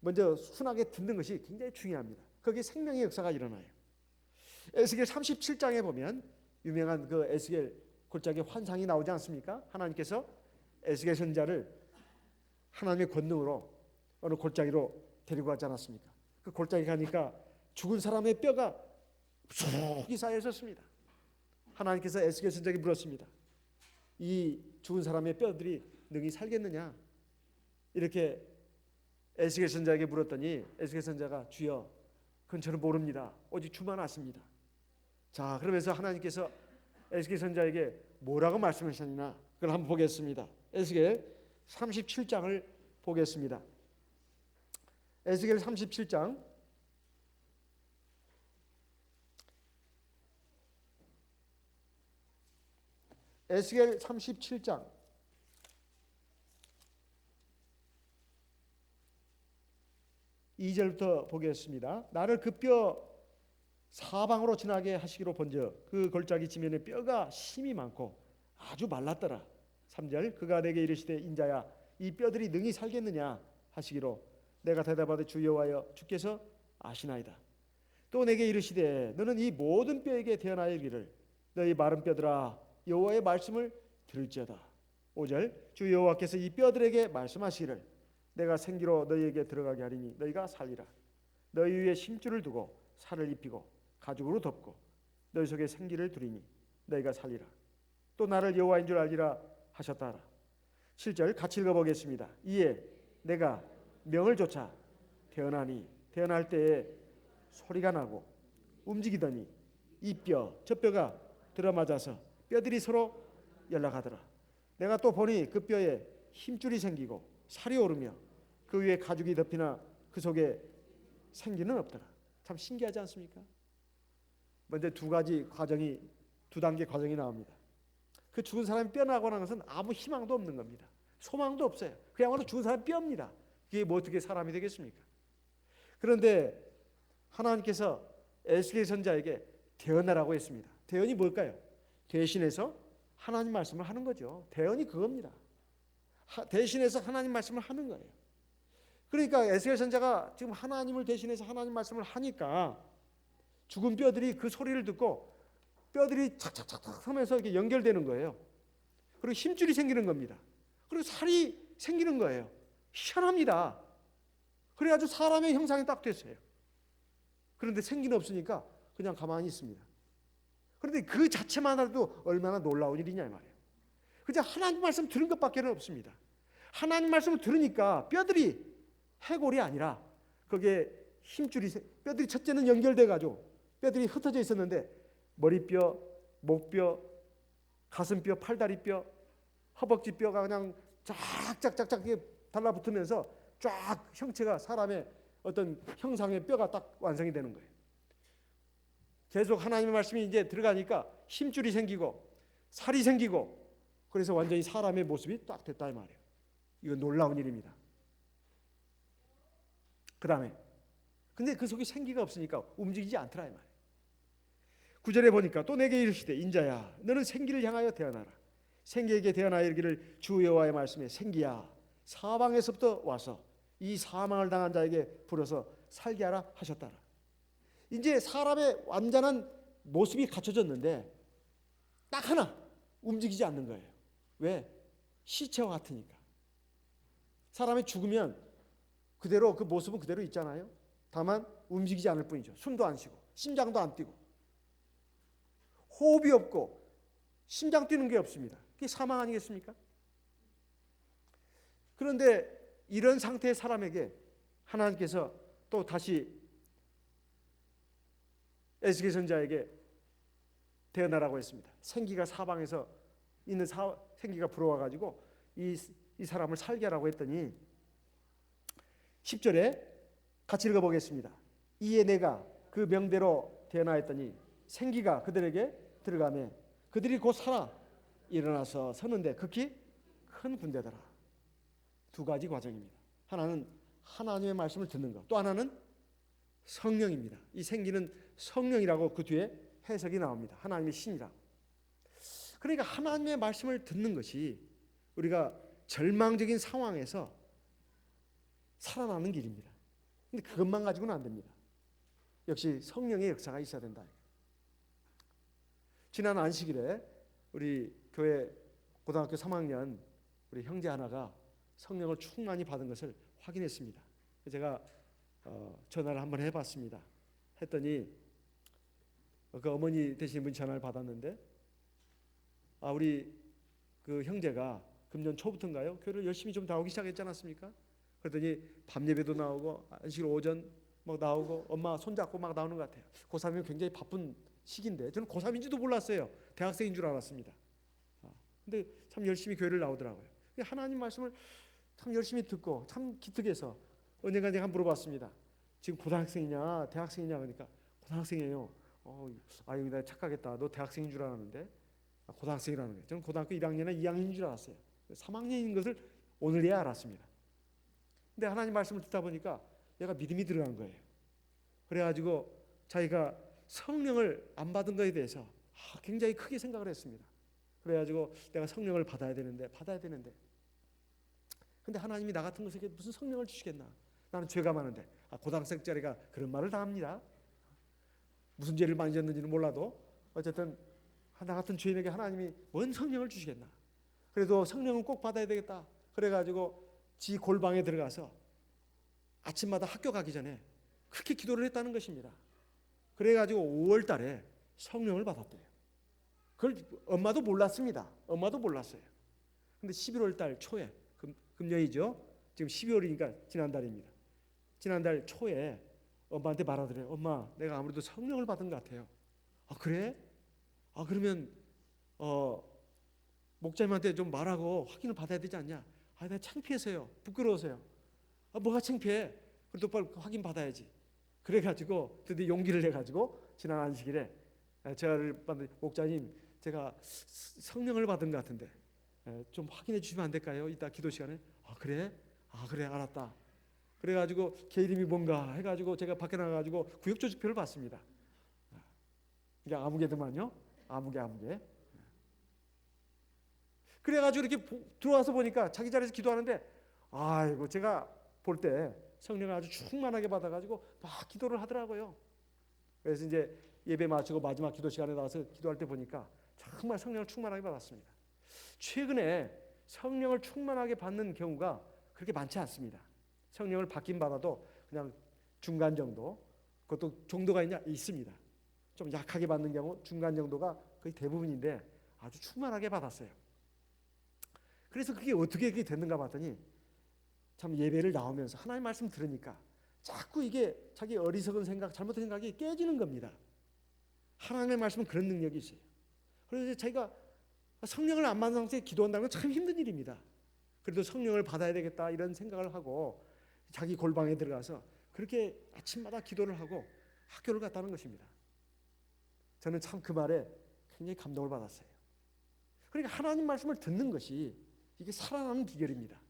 먼저 순하게 듣는 것이 굉장히 중요합니다. 거기에 생명의 역사가 일어나요. 에스겔 37장에 보면 유명한 그 에스겔 골짜기 환상이 나오지 않습니까? 하나님께서 에스겔 선지자를 하나님의 권능으로 어느 골짜기로 데리고 가지 않았습니까? 그 골짜기 가니까 죽은 사람의 뼈가 속이 쌓여 있었습니다. 하나님께서 에스겔 선지자에게 물었습니다. 이 죽은 사람의 뼈들이 능히 살겠느냐? 이렇게 에스겔 선지자에게 물었더니 에스겔 선지자가 주여 그건 저는 모릅니다. 오직 주만 아십니다. 자, 그러면서 하나님께서 에스겔 선지자에게 뭐라고 말씀하셨느냐? 그걸 한번 보겠습니다. 에스겔 37장을 보겠습니다. 에스겔 37장 에스겔 37장 2절부터 보겠습니다. 나를 그 뼈 사방으로 지나게 하시기로 본즉 그 골짜기 지면에 뼈가 심이 많고 아주 말랐더라. 3절 그가 내게 이르시되 인자야 이 뼈들이 능히 살겠느냐 하시기로 내가 대답하되 주 여호와여 주께서 아시나이다. 또 내게 이르시되 너는 이 모든 뼈에게 대언하여 이르기를 너희 마른 뼈들아 여호와의 말씀을 들을지어다. 5절 주 여호와께서 이 뼈들에게 말씀하시기를 내가 생기로 너희에게 들어가게 하리니 너희가 살리라. 너희 위에 심줄을 두고 살을 입히고 가죽으로 덮고 너희 속에 생기를 두리니 너희가 살리라. 또 나를 여호와인 줄 알리라 하셨다 하라. 7절 같이 읽어보겠습니다. 이에 내가 명을 조차 태어나니 태어날 때에 소리가 나고 움직이더니 이 뼈 저 뼈가 들어맞아서 뼈들이 서로 연락하더라. 내가 또 보니 그 뼈에 힘줄이 생기고 살이 오르며 그 위에 가죽이 덮이나 그 속에 생기는 없더라. 참 신기하지 않습니까? 먼저 두 단계 과정이 나옵니다. 그 죽은 사람이 뼈나고 난 것은 아무 희망도 없는 겁니다. 소망도 없어요. 그야말로 죽은 사람이 뼈입니다. 그게 뭐 어떻게 사람이 되겠습니까? 그런데 하나님께서 에스겔 선지자에게 대언하라고 했습니다. 대언이 뭘까요? 대신해서 하나님 말씀을 하는 거죠. 대언이 그겁니다. 대신해서 하나님 말씀을 하는 거예요. 그러니까 에스겔 선지자가 지금 하나님을 대신해서 하나님 말씀을 하니까 죽은 뼈들이 그 소리를 듣고 뼈들이 착착착착 하면서 이렇게 연결되는 거예요. 그리고 힘줄이 생기는 겁니다. 그리고 살이 생기는 거예요. 희한합니다. 그래가지고 사람의 형상이 딱 됐어요. 그런데 생기는 없으니까 그냥 가만히 있습니다. 그런데 그 자체만 해도 얼마나 놀라운 일이냐 이 말이에요. 그냥 하나님 말씀 들은 것밖에 없습니다. 하나님 말씀을 들으니까 뼈들이 해골이 아니라 거기에 힘줄이 뼈들이 첫째는 연결돼 가지고 뼈들이 흩어져 있었는데 머리뼈, 목뼈, 가슴뼈, 팔다리뼈, 허벅지뼈가 그냥 쫙쫙쫙쫙 달라붙으면서 쫙 형체가 사람의 어떤 형상의 뼈가 딱 완성이 되는 거예요. 계속 하나님의 말씀이 이제 들어가니까 힘줄이 생기고 살이 생기고 그래서 완전히 사람의 모습이 딱 됐다 이 말이에요. 이건 놀라운 일입니다. 그 다음에 근데 그 속에 생기가 없으니까 움직이지 않더라 이 말이에요. 9절에 보니까 또 내게 이르시되 인자야 너는 생기를 향하여 대언하라. 생기에게 대언하여 이르기를 주 여호와의 말씀에 생기야 사방에서부터 와서 이 사망을 당한 자에게 불어서 살게 하라 하셨다라. 이제 사람의 완전한 모습이 갖춰졌는데 딱 하나 움직이지 않는 거예요. 왜? 시체와 같으니까. 사람이 죽으면 그대로 그 모습은 그대로 있잖아요. 다만 움직이지 않을 뿐이죠. 숨도 안 쉬고 심장도 안 뛰고 호흡이 없고 심장 뛰는 게 없습니다. 그게 사망 아니겠습니까? 그런데 이런 상태의 사람에게 하나님께서 또 다시 에스겔 선지자에게 대언하라고 했습니다. 생기가 사방에서 있는 생기가 불어와 가지고 이 사람을 살게 하라고 했더니 10절에 같이 읽어보겠습니다. 이에 내가 그 명대로 되나했더니 생기가 그들에게 들어가매 그들이 곧 살아 일어나서 서는데 극히 큰 군대더라. 두 가지 과정입니다. 하나는 하나님의 말씀을 듣는 것, 또 하나는 성령입니다. 이 생기는 성령이라고 그 뒤에 해석이 나옵니다. 하나님의 신이라. 그러니까 하나님의 말씀을 듣는 것이 우리가 절망적인 상황에서 살아나는 길입니다. 근데 그것만 가지고는 안 됩니다. 역시 성령의 역사가 있어야 된다. 지난 안식일에 우리 교회 고등학교 3학년 우리 형제 하나가 성령을 충만히 받은 것을 확인했습니다. 제가 전화를 한번 해봤습니다. 했더니 그 어머니 되시는 분이 전화를 받았는데 우리 그 형제가 금년 초부터인가요? 교회를 열심히 좀 나오기 시작했지 않았습니까? 그랬더니 밤 예배도 나오고 안식일 오전 막 나오고 엄마 손잡고 막 나오는 것 같아요. 고3이면 굉장히 바쁜 시기인데 저는 고3인지도 몰랐어요. 대학생인 줄 알았습니다. 근데 참 열심히 교회를 나오더라고요. 하나님 말씀을 참 열심히 듣고 참 기특해서 언젠가 내가 물어봤습니다. 지금 고등학생이냐 대학생이냐 그러니까 고등학생이에요. 아유 내가 착각했다. 너 대학생인 줄 알았는데 고등학생이라는 거예요. 저는 고등학교 1학년이나 2학년인 줄 알았어요. 3학년인 것을 오늘이야 알았습니다. 근데 하나님 말씀을 듣다 보니까 얘가 믿음이 들어간 거예요. 그래가지고 자기가 성령을 안 받은 것에 대해서 굉장히 크게 생각을 했습니다. 그래가지고 내가 성령을 받아야 되는데 근데 하나님이 나 같은 것에게 무슨 성령을 주시겠나? 나는 죄가 많은데 고등학생짜리가 그런 말을 다 합니다. 무슨 죄를 많이 졌는지는 몰라도 어쨌든 나 같은 죄인에게 하나님이 뭔 성령을 주시겠나? 그래도 성령은 꼭 받아야 되겠다. 그래가지고 지 골방에 들어가서 아침마다 학교 가기 전에 그렇게 기도를 했다는 것입니다. 그래가지고 5월 달에 성령을 받았대요. 그걸 엄마도 몰랐습니다. 엄마도 몰랐어요. 근데 11월 달 초에 금년이죠. 지금 12월이니까 지난달입니다. 지난달 초에 엄마한테 말하더래요. 엄마, 내가 아무래도 성령을 받은 것 같아요. 그래? 그러면 목사님한테 좀 말하고 확인을 받아야 되지 않냐? 내가 창피해서요. 부끄러워서요. 뭐가 창피해? 그래도 빨리 확인 받아야지. 그래가지고 드디어 용기를 내가지고 지난 안식일에 저를 받은 목사님, 제가 성령을 받은 것 같은데 좀 확인해 주시면 안 될까요? 이따 기도 시간에. 그래? 그래 알았다. 그래가지고 걔 이름이 뭔가 해가지고 제가 밖에 나가가지고 구역조직표를 봤습니다. 이게 아무개더만요. 아무개. 그래가지고 이렇게 들어와서 보니까 자기 자리에서 기도하는데 아이고 제가 볼 때 성령을 아주 충만하게 받아가지고 막 기도를 하더라고요. 그래서 이제 예배 마치고 마지막 기도 시간에 나와서 기도할 때 보니까 정말 성령을 충만하게 받았습니다. 최근에 성령을 충만하게 받는 경우가 그렇게 많지 않습니다. 성령을 받긴 받아도 그냥 중간 정도, 그것도 정도가 있습니다. 좀 약하게 받는 경우 중간 정도가 거의 대부분인데 아주 충만하게 받았어요. 그래서 그게 어떻게 그렇게 됐는가 봤더니 참 예배를 나오면서 하나님 말씀 들으니까 자꾸 이게 자기 어리석은 생각, 잘못된 생각이 깨지는 겁니다. 하나님의 말씀은 그런 능력이 있어요. 그래서 자기가 성령을 안 받은 상태에 기도한다는 건 참 힘든 일입니다. 그래도 성령을 받아야 되겠다 이런 생각을 하고 자기 골방에 들어가서 그렇게 아침마다 기도를 하고 학교를 갔다는 것입니다. 저는 참 그 말에 굉장히 감동을 받았어요. 그러니까 하나님 말씀을 듣는 것이 이게 살아나는 비결입니다.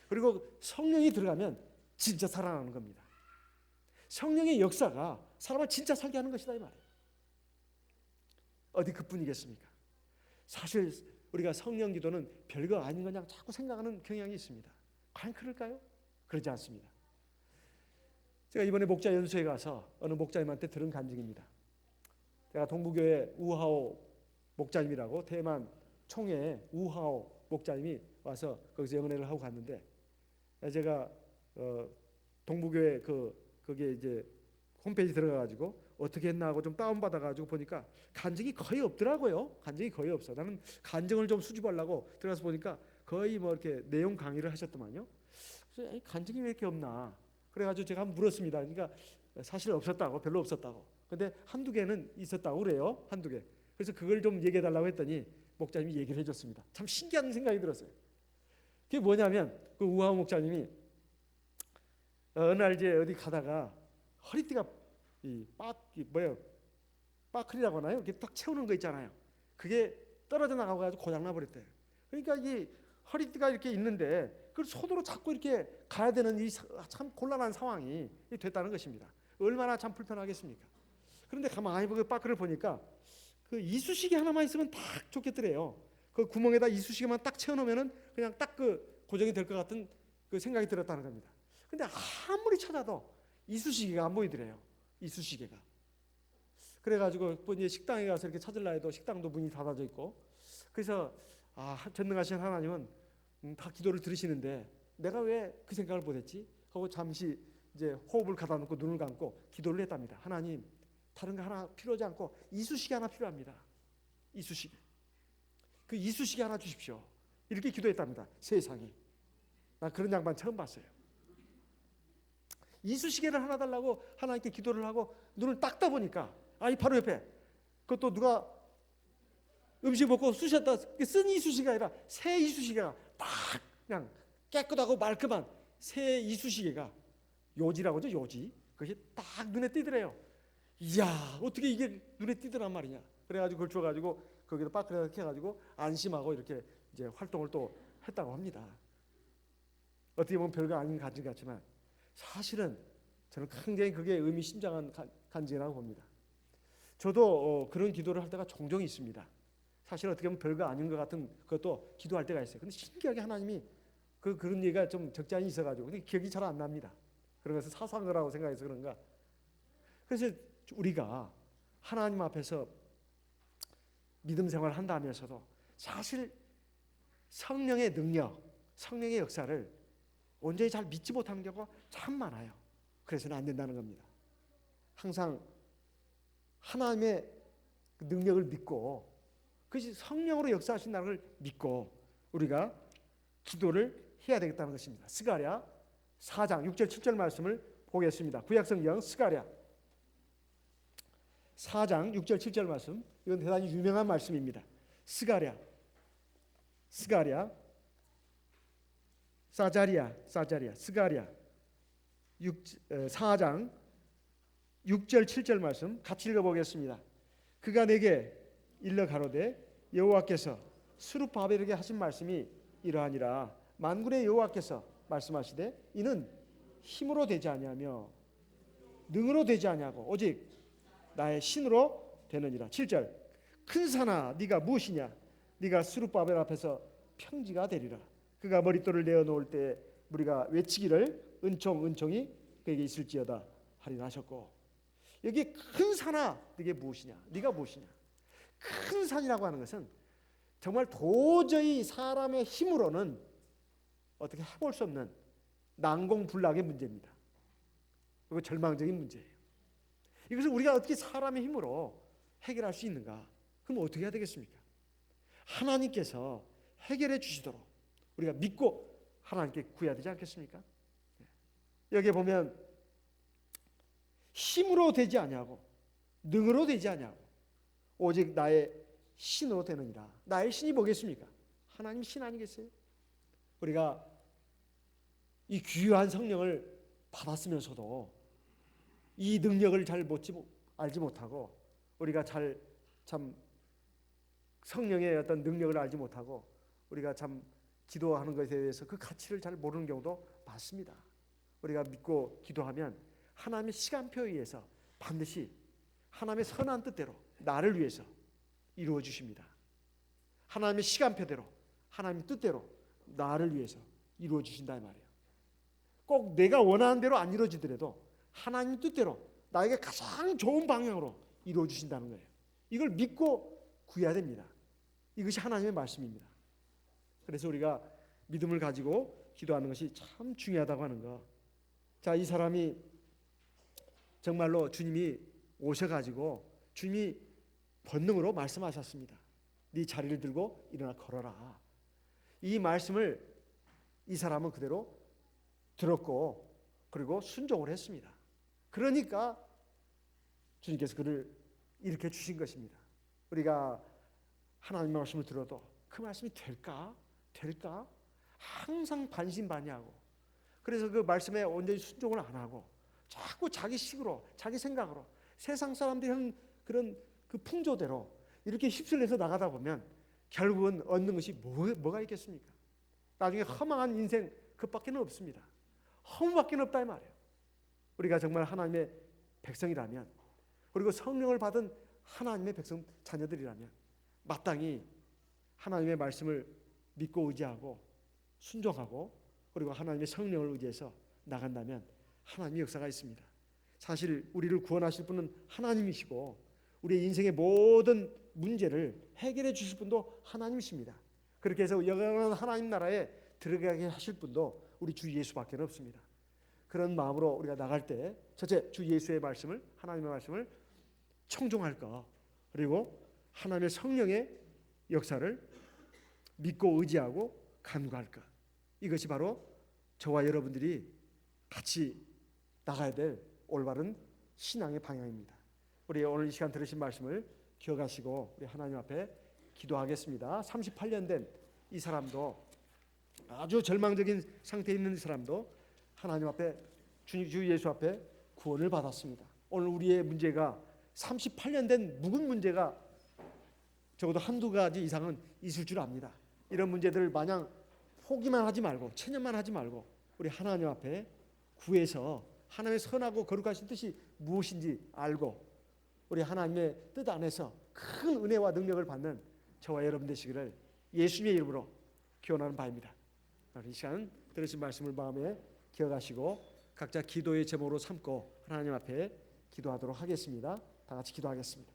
그리고 성령이 들어가면 진짜 살아나는 겁니다. 성령의 역사가 사람을 진짜 살게 하는 것이다 이 말이에요. 어디 그뿐이겠습니까? 사실 우리가 성령 기도는 별거 아닌 거냐 자꾸 생각하는 경향이 있습니다. 과연 그럴까요? 그러지 않습니다. 제가 이번에 목자 연수에 가서 어느 목자님한테 들은 간증입니다. 제가 동부교회 우하오 목자님이라고 대만 총회 우하오 목자님이 와서 거기서 영은혜를 하고 갔는데 제가 동부교회 거기에 이제 홈페이지 들어가가지고 어떻게 했나 하고 좀 다운받아가지고 보니까 간증이 거의 없더라고요. 간증이 거의 없어. 나는 간증을 좀 수집하려고 들어가서 보니까 거의 뭐 이렇게 내용 강의를 하셨더만요. 그래서 간증이 왜 이렇게 없나? 그래가지고 제가 한번 물었습니다. 그러니까 사실 없었다고, 별로 없었다고. 근데 한두 개는 있었다고 그래요. 한두 개. 그래서 그걸 좀 얘기해달라고 했더니 목자님이 얘기를 해줬습니다. 참 신기한 생각이 들었어요. 그게 뭐냐면 그 우하우 목자님이 어느 날 이제 어디 가다가 허리띠가 이 뭐예요? 빠클이라고 하나요? 이렇게 딱 채우는 거 있잖아요. 그게 떨어져 나가고 고장 나버렸대요. 그러니까 이 허리띠가 이렇게 있는데 그걸 손으로 잡고 이렇게 가야 되는 이 참 곤란한 상황이 됐다는 것입니다. 얼마나 참 불편하겠습니까? 그런데 가만히 그 빠클을 보니까 그 이쑤시개 하나만 있으면 딱 좋겠더래요. 그 구멍에다 이쑤시개만 딱 채워놓으면은 그냥 딱 그 고정이 될 것 같은 그 생각이 들었다는 겁니다. 근데 아무리 찾아도 이쑤시개가 안 보이더래요. 이쑤시개가. 그래가지고 또 이제 식당에 가서 이렇게 찾으려 해도 식당도 문이 닫아져 있고, 그래서 전능하신 하나님은 다 기도를 들으시는데 내가 왜 그 생각을 못했지? 하고 잠시 이제 호흡을 가다놓고 눈을 감고 기도를 했답니다. 하나님, 다른 거 하나 필요하지 않고 이쑤시개 하나 필요합니다. 이쑤시개. 그 이쑤시개 하나 주십시오. 이렇게 기도했답니다. 세상에. 나 그런 양반 처음 봤어요. 이쑤시개를 하나 달라고 하나님께 기도를 하고 눈을 딱 떠보니까 이 바로 옆에 그것도 누가 음식 먹고 쑤셨다 쓴 이쑤시개가 아니라 새 이쑤시개가 딱 그냥 깨끗하고 말끔한 새 이쑤시개가 요지라고 하죠. 요지. 그것이 딱 눈에 띄더래요. 이야, 어떻게 이게 눈에 띄더란 말이냐. 그래가지고 그걸 줘가지고 거기다 빠크를 해가지고 안심하고 이렇게 이제 활동을 또 했다고 합니다. 어떻게 보면 별거 아닌 간증 같지만 사실은 저는 굉장히 그게 의미심장한 간증이라고 봅니다. 저도 그런 기도를 할 때가 종종 있습니다. 사실 어떻게 보면 별거 아닌 것 같은 것도 기도할 때가 있어요. 근데 신기하게 하나님이 그런 얘기가 좀 적잖이 있어가지고 근데 기억이 잘 안 납니다. 그런 것을 사소한 거라고 생각해서 그런가. 그래서 우리가 하나님 앞에서 믿음 생활을 한다면서도 사실 성령의 능력, 성령의 역사를 온전히 잘 믿지 못하는 경우가 참 많아요. 그래서는 안 된다는 겁니다. 항상 하나님의 능력을 믿고 그것이 성령으로 역사하신다는 걸 믿고 우리가 기도를 해야 되겠다는 것입니다. 스가랴 4장 6절 7절 말씀을 보겠습니다. 구약성경 스가랴 4장 6절 7절 말씀, 이건 대단히 유명한 말씀입니다. 스가랴 스가랴 4장 6절 7절 말씀 같이 읽어보겠습니다. 그가 내게 일러 가로되 여호와께서 스룹바벨에게 하신 말씀이 이러하니라. 만군의 여호와께서 말씀하시되 이는 힘으로 되지 아니하며 능으로 되지 아니하고 오직 나의 신으로 되느니라. 7절 큰 산아 네가 무엇이냐. 네가 스룹바벨 앞에서 평지가 되리라. 그가 머릿돌을 내어놓을 때 우리가 외치기를 은총이 그에게 있을지어다 하리라 하셨고, 여기 큰 산아 네게 무엇이냐. 네가 무엇이냐. 큰 산이라고 하는 것은 정말 도저히 사람의 힘으로는 어떻게 해볼 수 없는 난공불락의 문제입니다. 그리고 절망적인 문제예요. 이것을 우리가 어떻게 사람의 힘으로 해결할 수 있는가? 그럼 어떻게 해야 되겠습니까? 하나님께서 해결해 주시도록 우리가 믿고 하나님께 구해야 되지 않겠습니까? 여기에 보면 힘으로 되지 아니하고 능으로 되지 아니하고 오직 나의 신으로 되느니라. 나의 신이 뭐겠습니까? 하나님 신 아니겠어요? 우리가 이 귀한 성령을 받았으면서도 이 능력을 잘 알지 못하고 우리가 참 성령의 어떤 능력을 알지 못하고 우리가 참 기도하는 것에 대해서 그 가치를 잘 모르는 경우도 많습니다. 우리가 믿고 기도하면 하나님의 시간표에 의해서 반드시 하나님의 선한 뜻대로 나를 위해서 이루어 주십니다. 하나님의 시간표대로 하나님의 뜻대로 나를 위해서 이루어 주신다 이 말이에요. 꼭 내가 원하는 대로 안 이루어지더라도 하나님 뜻대로 나에게 가장 좋은 방향으로 이루어 주신다는 거예요. 이걸 믿고 구해야 됩니다. 이것이 하나님의 말씀입니다. 그래서 우리가 믿음을 가지고 기도하는 것이 참 중요하다고 하는 거. 자, 이 사람이 정말로 주님이 오셔가지고 주님이 본능으로 말씀하셨습니다. 네 자리를 들고 일어나 걸어라. 이 말씀을 이 사람은 그대로 들었고 그리고 순종을 했습니다. 그러니까 주님께서 그를 일으켜 주신 것입니다. 우리가 하나님의 말씀을 들어도 그 말씀이 될까? 항상 반신반의하고 그래서 그 말씀에 온전히 순종을 안 하고 자꾸 자기 식으로, 자기 생각으로, 세상 사람들이 하는 그런 그 풍조대로 이렇게 휩쓸려서 나가다 보면 결국은 얻는 것이 뭐가 있겠습니까? 나중에 허망한 인생 그밖에 없습니다. 허무밖에 없다 이 말이에요. 우리가 정말 하나님의 백성이라면, 그리고 성령을 받은 하나님의 백성 자녀들이라면 마땅히 하나님의 말씀을 믿고 의지하고 순종하고, 그리고 하나님의 성령을 의지해서 나간다면 하나님의 역사가 있습니다. 사실 우리를 구원하실 분은 하나님이시고 우리의 인생의 모든 문제를 해결해 주실 분도 하나님이십니다. 그렇게 해서 영원한 하나님 나라에 들어가게 하실 분도 우리 주 예수밖에 없습니다. 그런 마음으로 우리가 나갈 때 첫째, 주 예수의 말씀을, 하나님의 말씀을 청종할 것, 그리고 하나님의 성령의 역사를 믿고 의지하고 간구할 것, 이것이 바로 저와 여러분들이 같이 나가야 될 올바른 신앙의 방향입니다. 우리 오늘 이 시간 들으신 말씀을 기억하시고 우리 하나님 앞에 기도하겠습니다. 38년 된 이 사람도, 아주 절망적인 상태에 있는 사람도 하나님 앞에, 주 예수 앞에 구원을 받았습니다. 오늘 우리의 문제가 38년 된 묵은 문제가 적어도 한두 가지 이상은 있을 줄 압니다. 이런 문제들을 마냥 포기만 하지 말고, 체념만 하지 말고 우리 하나님 앞에 구해서 하나님의 선하고 거룩하신 뜻이 무엇인지 알고 우리 하나님의 뜻 안에서 큰 은혜와 능력을 받는 저와 여러분 되시기를 예수님의 이름으로 기원하는 바입니다. 이 시간 들으신 말씀을 마음에 기억하시고 각자 기도의 제목으로 삼고 하나님 앞에 기도하도록 하겠습니다. 다 같이 기도하겠습니다.